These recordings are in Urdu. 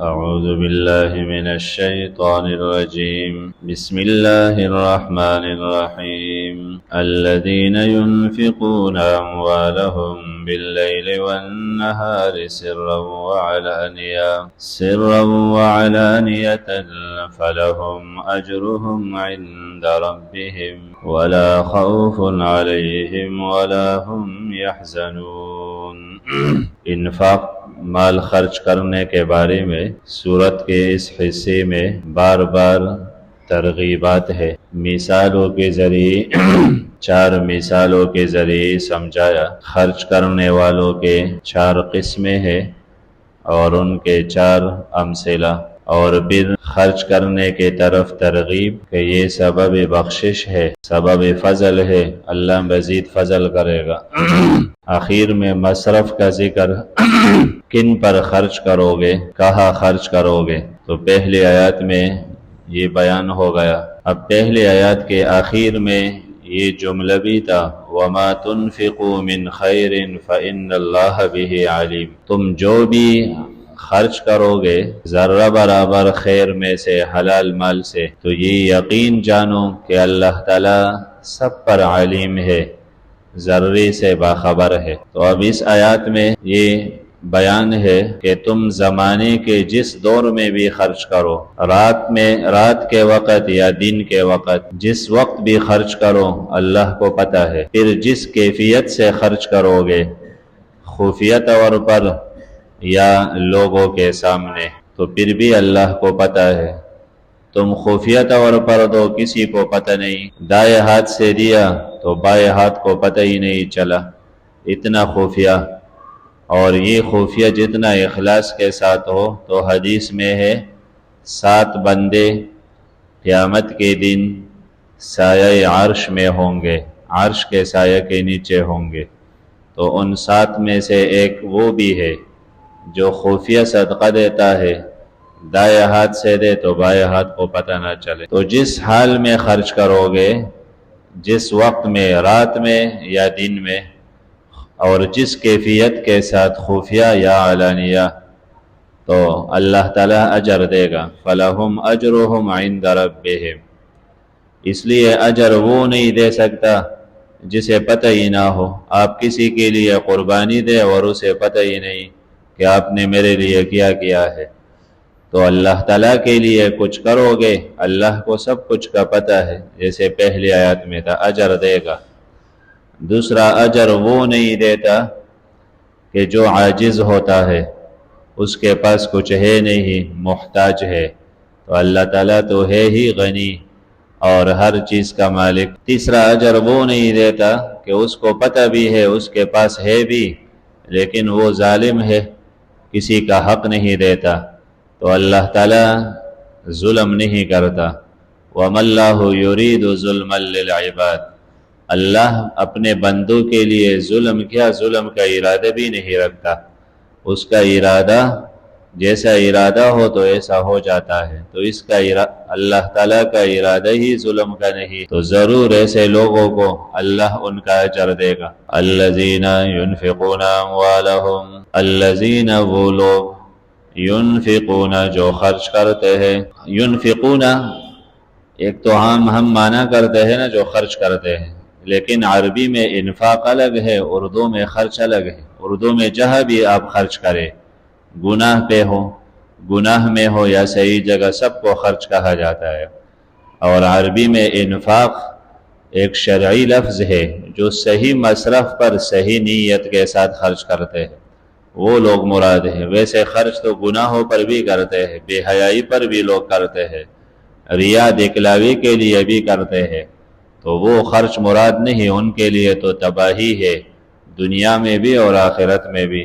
أعوذ بالله من الشيطان الرجيم. بسم الله الرحمن الرحيم. الذين ينفقون أموالهم بالليل والنهار سرا وعلانية فلهم أجرهم عند ربهم ولا خوف عليهم ولا هم يحزنون۔ انفاق مال خرچ کرنے کے بارے میں سورت کے اس حصے میں بار بار ترغیبات ہے۔ مثالوں کے ذریعے 4 مثالوں کے ذریعے سمجھایا۔ خرچ کرنے والوں کے 4 قسمیں ہیں اور ان کے 4 امثلہ، اور پھر خرچ کرنے کے طرف ترغیب کہ یہ سبب بخشش ہے، سبب فضل ہے، اللہ مزید فضل کرے گا۔ آخر میں مصرف کا ذکر، کن پر خرچ کرو گے، کہاں خرچ کرو گے، تو پہلی آیات میں یہ بیان ہو گیا۔ اب پہلی آیات کے آخر میں یہ جملہ بھی تھا، وَمَا تُنْفِقُوا مِنْ خَيْرٍ فَإِنَّ اللَّهَ بِهِ عَلِيمٌ۔ تم جو بھی خرچ کرو گے ذرہ برابر خیر میں سے، حلال مال سے، تو یہ یقین جانو کہ اللہ تعالیٰ سب پر علیم ہے، ذرے سے باخبر ہے۔ تو اب اس آیات میں یہ بیان ہے کہ تم زمانے کے جس دور میں بھی خرچ کرو، رات کے وقت یا دن کے وقت، جس وقت بھی خرچ کرو اللہ کو پتہ ہے۔ پھر جس کیفیت سے خرچ کرو گے، خفیہ طور پر یا لوگوں کے سامنے، تو پھر بھی اللہ کو پتہ ہے۔ تم خفیہ طور پر دو، کسی کو پتہ نہیں، دائیں ہاتھ سے دیا تو بائیں ہاتھ کو پتہ ہی نہیں چلا، اتنا خفیہ۔ اور یہ خفیہ جتنا اخلاص کے ساتھ ہو، تو حدیث میں ہے 7 بندے قیامت کے دن سایہ عرش میں ہوں گے، عرش کے سایہ کے نیچے ہوں گے۔ تو ان 7 میں سے ایک وہ بھی ہے جو خفیہ صدقہ دیتا ہے، دائیں ہاتھ سے دے تو بائیں ہاتھ کو پتہ نہ چلے۔ تو جس حال میں خرچ کرو گے، جس وقت میں، رات میں یا دن میں، اور جس کیفیت کے ساتھ، خفیہ یا علانیہ، تو اللہ تعالیٰ اجر دے گا۔ فَلَهُمْ أَجْرُهُمْ عِنْدَ رَبِّهِمْ۔ اس لیے اجر وہ نہیں دے سکتا جسے پتہ ہی نہ ہو۔ آپ کسی کے لیے قربانی دے اور اسے پتہ ہی نہیں کہ آپ نے میرے لیے کیا ہے، تو اللہ تعالیٰ کے لیے کچھ کرو گے، اللہ کو سب کچھ کا پتہ ہے، جیسے پہلی آیات میں تھا، اجر دے گا۔ دوسرا، اجر وہ نہیں دیتا کہ جو عاجز ہوتا ہے، اس کے پاس کچھ ہے نہیں، محتاج ہے، تو اللہ تعالیٰ تو ہے ہی غنی اور ہر چیز کا مالک۔ تیسرا، اجر وہ نہیں دیتا کہ اس کو پتہ بھی ہے، اس کے پاس ہے بھی، لیکن وہ ظالم ہے، کسی کا حق نہیں دیتا، تو اللہ تعالیٰ ظلم نہیں کرتا۔ وَمَا اللَّهُ يُرِيدُ ظُلْمًا لِلْعِبَادِ۔ اللہ اپنے بندوں کے لیے ظلم کا ارادہ بھی نہیں رکھتا۔ اس کا ارادہ جیسا ارادہ ہو تو ایسا ہو جاتا ہے، تو اس کا اللہ تعالیٰ کا ارادہ ہی ظلم کا نہیں، تو ضرور ایسے لوگوں کو اللہ ان کا اجر دے گا۔ الذین ينفقون اموالہم، الذین وہ لوگ، ينفقون جو خرچ کرتے ہیں۔ ينفقون ایک تو ہم معنی کرتے ہیں نا، جو خرچ کرتے ہیں، لیکن عربی میں انفاق الگ ہے، اردو میں خرچ الگ ہے۔ اردو میں جہاں بھی آپ خرچ کریں، گناہ میں ہو یا صحیح جگہ، سب کو خرچ کہا جاتا ہے۔ اور عربی میں انفاق ایک شرعی لفظ ہے، جو صحیح مصرف پر صحیح نیت کے ساتھ خرچ کرتے ہیں، وہ لوگ مراد ہیں۔ ویسے خرچ تو گناہوں پر بھی کرتے ہیں، بے حیائی پر بھی لوگ کرتے ہیں، ریا دکھلاوی کے لیے بھی کرتے ہیں، تو وہ خرچ مراد نہیں، ان کے لیے تو تباہی ہے، دنیا میں بھی اور آخرت میں بھی۔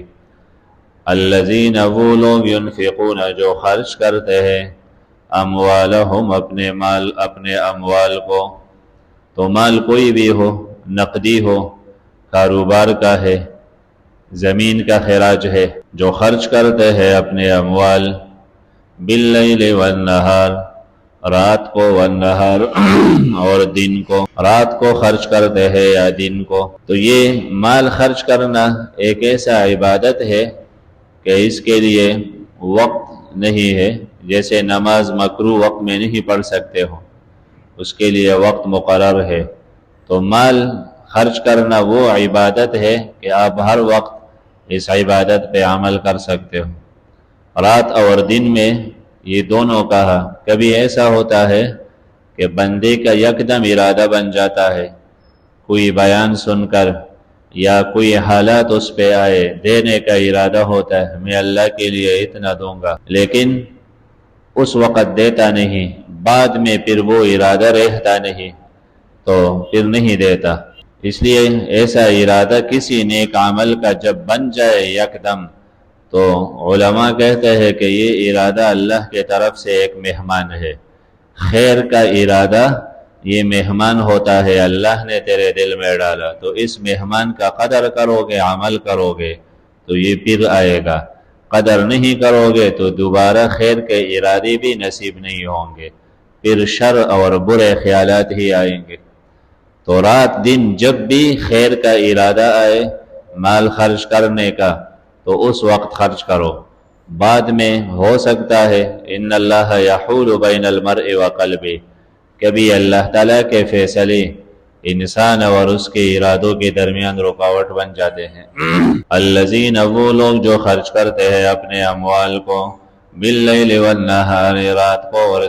الذین وہ لوگ، ينفقون جو خرچ کرتے ہیں، اموالہم اپنے اموال کو، تو مال کوئی بھی ہو، نقدی ہو، کاروبار کا ہے، زمین کا خراج ہے، جو خرچ کرتے ہیں اپنے اموال، باللیل والنہار، رات کو، والنہار اور دن کو، رات کو خرچ کرتے ہیں یا دن کو۔ تو یہ مال خرچ کرنا ایک ایسا عبادت ہے کہ اس کے لیے وقت نہیں ہے، جیسے نماز مکروہ وقت میں نہیں پڑھ سکتے ہو، اس کے لیے وقت مقرر ہے۔ تو مال خرچ کرنا وہ عبادت ہے کہ آپ ہر وقت اس عبادت پہ عمل کر سکتے ہو۔ رات اور دن میں یہ دونوں کہا۔ کبھی ایسا ہوتا ہے کہ بندے کا یکدم ارادہ بن جاتا ہے، کوئی بیان سن کر یا کوئی حالات اس پہ آئے، دینے کا ارادہ ہوتا ہے، میں اللہ کے لیے اتنا دوں گا، لیکن اس وقت دیتا نہیں، بعد میں پھر وہ ارادہ رہتا نہیں تو پھر نہیں دیتا۔ اس لیے ایسا ارادہ کسی نیک عمل کا جب بن جائے یکدم، تو علماء کہتے ہیں کہ یہ ارادہ اللہ کے طرف سے ایک مہمان ہے۔ خیر کا ارادہ یہ مہمان ہوتا ہے، اللہ نے تیرے دل میں ڈالا، تو اس مہمان کا قدر کرو گے، عمل کرو گے تو یہ پھر آئے گا۔ قدر نہیں کرو گے تو دوبارہ خیر کے ارادے بھی نصیب نہیں ہوں گے، پھر شر اور برے خیالات ہی آئیں گے۔ تو رات دن جب بھی خیر کا ارادہ آئے مال خرچ کرنے کا تو اس وقت خرچ کرو، بعد میں ہو سکتا ہے ان اللہ یحول بین المرء وقلبہ، کبھی اللہ تعالیٰ کے فیصلے انسان اور اس کے ارادوں کے درمیان رکاوٹ بن جاتے ہیں۔ الذین، وہ لوگ جو خرچ کرتے ہیں اپنے اموال کو، باللیل والنہار، رات کو اور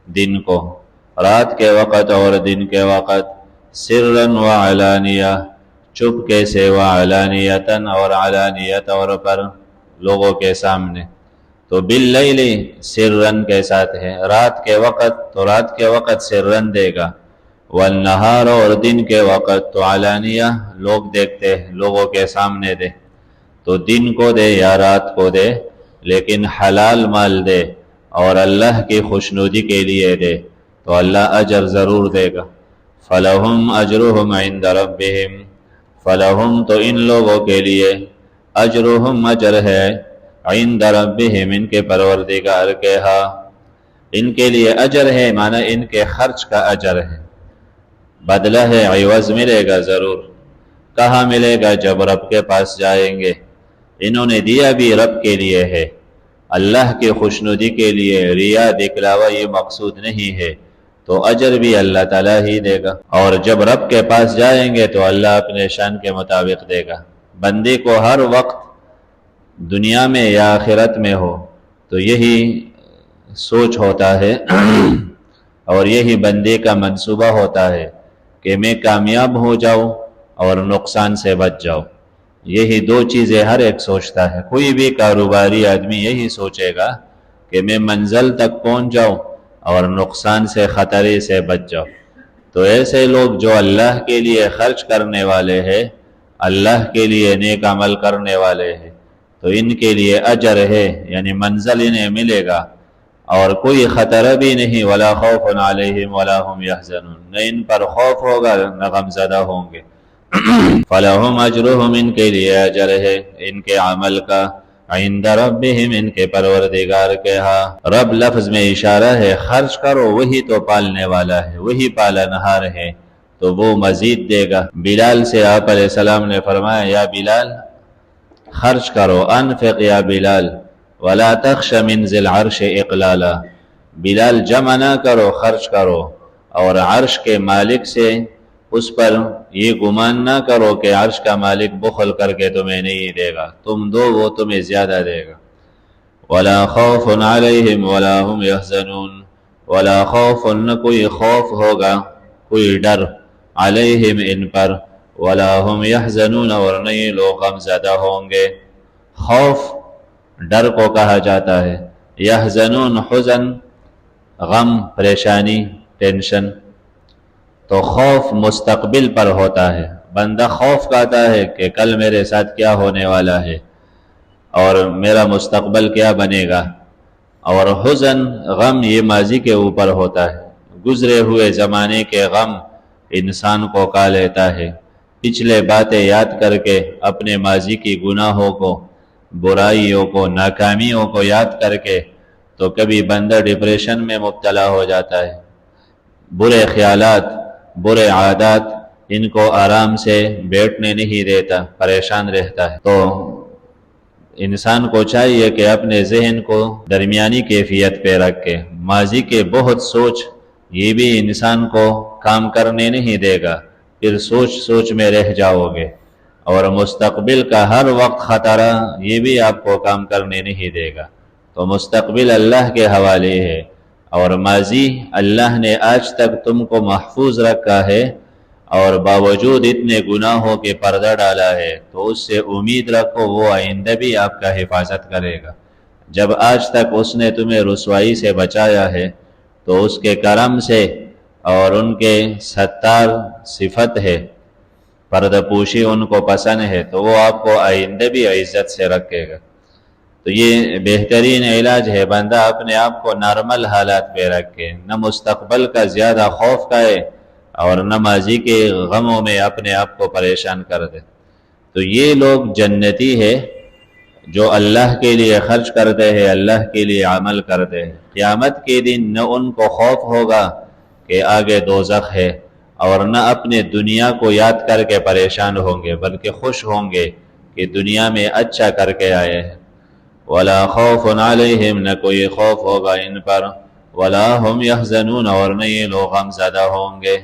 دن کو، رات کے وقت اور دن کے وقت، سرا وعلانیہ، چپکے سے، وعلانیتاً، اور علانیت طور پر لوگوں کے سامنے۔ تو باللیل سرن کے ساتھ ہے، رات کے وقت تو رات کے وقت سرن دے گا، والنہار، اور دن کے وقت تو علانیہ، لوگ دیکھتے ہیں، لوگوں کے سامنے دے، تو دن کو دے یا رات کو دے، لیکن حلال مال دے اور اللہ کی خوشنودی کے لیے دے تو اللہ اجر ضرور دے گا۔ فَلَهُمْ أَجْرُهُمْ عِنْدَ رَبِّهِمْ، فَلَهُمْ، تو ان لوگوں کے لیے، اجرہم، اجر ہے، عند ربہم، ان کے پروردگار کے ہاں، ان کے لیے اجر ہے، معنی ان کے خرچ کا اجر ہے، بدلہ ہے، عوض ملے گا ضرور۔ کہاں ملے گا؟ جب رب کے پاس جائیں گے۔ انہوں نے دیا بھی رب کے لیے ہے، اللہ کی خوشنودی کے لیے، ریا دکھلاوا یہ مقصود نہیں ہے، تو اجر بھی اللہ تعالیٰ ہی دے گا۔ اور جب رب کے پاس جائیں گے تو اللہ اپنے شان کے مطابق دے گا۔ بندے کو ہر وقت دنیا میں یا آخرت میں ہو تو یہی سوچ ہوتا ہے اور یہی بندے کا منصوبہ ہوتا ہے کہ میں کامیاب ہو جاؤں اور نقصان سے بچ جاؤں۔ یہی دو چیزیں ہر ایک سوچتا ہے، کوئی بھی کاروباری آدمی یہی سوچے گا کہ میں منزل تک پہنچ جاؤں اور نقصان سے، خطرے سے بچ جاؤ۔ تو ایسے لوگ جو اللہ کے لیے خرچ کرنے والے ہیں، اللہ کے لیے نیک عمل کرنے والے ہیں، تو ان کے لیے اجر ہے، یعنی منزل انہیں ملے گا اور کوئی خطرہ بھی نہیں۔ ولا خوف علیہم ولا هم يحزنون، نہ ان پر خوف ہوگا نہ غم زدہ ہوں گے۔ فلہم اجرہم، ان کے لیے اجر ہے ان کے عمل کا، عند ربہم، ان کے پروردگار کے ہاں۔ رب لفظ میں اشارہ ہے، خرچ کرو، وہی تو پالنے والا ہے، وہی پالنہار ہے، تو وہ مزید دے گا۔ بلال سے آپ علیہ السلام نے فرمایا، یا بلال خرچ کرو، انفق یا بلال ولا تخش من ذی العرش اقلالا، بلال جمع نہ کرو، خرچ کرو، اور عرش کے مالک سے اس پر یہ گمان نہ کرو کہ عرش کا مالک بخل کر کے تمہیں نہیں دے گا، تم دو وہ تمہیں زیادہ دے گا۔ ولا خوف علیہم ولا هم يحزنون، ولا خوف، نہ کوئی خوف ہوگا، کوئی ڈر، علیہم ان پر، ولا هم يحزنون، اور نہیں لوگ غم زدہ ہوں گے۔ خوف ڈر کو کہا جاتا ہے، یحزنون حزن، غم، پریشانی، ٹینشن۔ تو خوف مستقبل پر ہوتا ہے، بندہ خوف کہتا ہے کہ کل میرے ساتھ کیا ہونے والا ہے اور میرا مستقبل کیا بنے گا، اور حزن، غم، یہ ماضی کے اوپر ہوتا ہے، گزرے ہوئے زمانے کے غم انسان کو کھا لیتا ہے، پچھلے باتیں یاد کر کے اپنے ماضی کی گناہوں کو، برائیوں کو، ناکامیوں کو یاد کر کے تو کبھی بندہ ڈپریشن میں مبتلا ہو جاتا ہے۔ برے خیالات، برے عادات ان کو آرام سے بیٹھنے نہیں دیتا، پریشان رہتا ہے۔ تو انسان کو چاہیے کہ اپنے ذہن کو درمیانی کیفیت پہ رکھے۔ ماضی کے بہت سوچ یہ بھی انسان کو کام کرنے نہیں دے گا، پھر سوچ سوچ میں رہ جاؤ گے، اور مستقبل کا ہر وقت خطرہ یہ بھی آپ کو کام کرنے نہیں دے گا۔ تو مستقبل اللہ کے حوالے ہے، اور ماضی اللہ نے آج تک تم کو محفوظ رکھا ہے، اور باوجود اتنے گناہوں کے پردہ ڈالا ہے، تو اس سے امید رکھو وہ آئندہ بھی آپ کا حفاظت کرے گا۔ جب آج تک اس نے تمہیں رسوائی سے بچایا ہے، تو اس کے کرم سے اور ان کے ستار صفت ہے، پردہ پوشی ان کو پسند ہے، تو وہ آپ کو آئندہ بھی عزت سے رکھے گا۔ تو یہ بہترین علاج ہے، بندہ اپنے آپ کو نارمل حالات پہ رکھے، نہ مستقبل کا زیادہ خوف کرے اور نہ ماضی کے غموں میں اپنے آپ کو پریشان کر دے۔ تو یہ لوگ جنتی ہے جو اللہ کے لیے خرچ کرتے ہیں، اللہ کے لیے عمل کرتے ہیں۔ قیامت کے دن نہ ان کو خوف ہوگا کہ آگے دوزخ ہے، اور نہ اپنے دنیا کو یاد کر کے پریشان ہوں گے، بلکہ خوش ہوں گے کہ دنیا میں اچھا کر کے آئے ہیں۔ وَلَا خَوْفٌ عَلَيْهِمْ، نہ کوئی خوف ہوگا ان پر، وَلَا هُمْ يَحْزَنُونَ، اور نہ یہ لوگ غم زدہ ہوں گے۔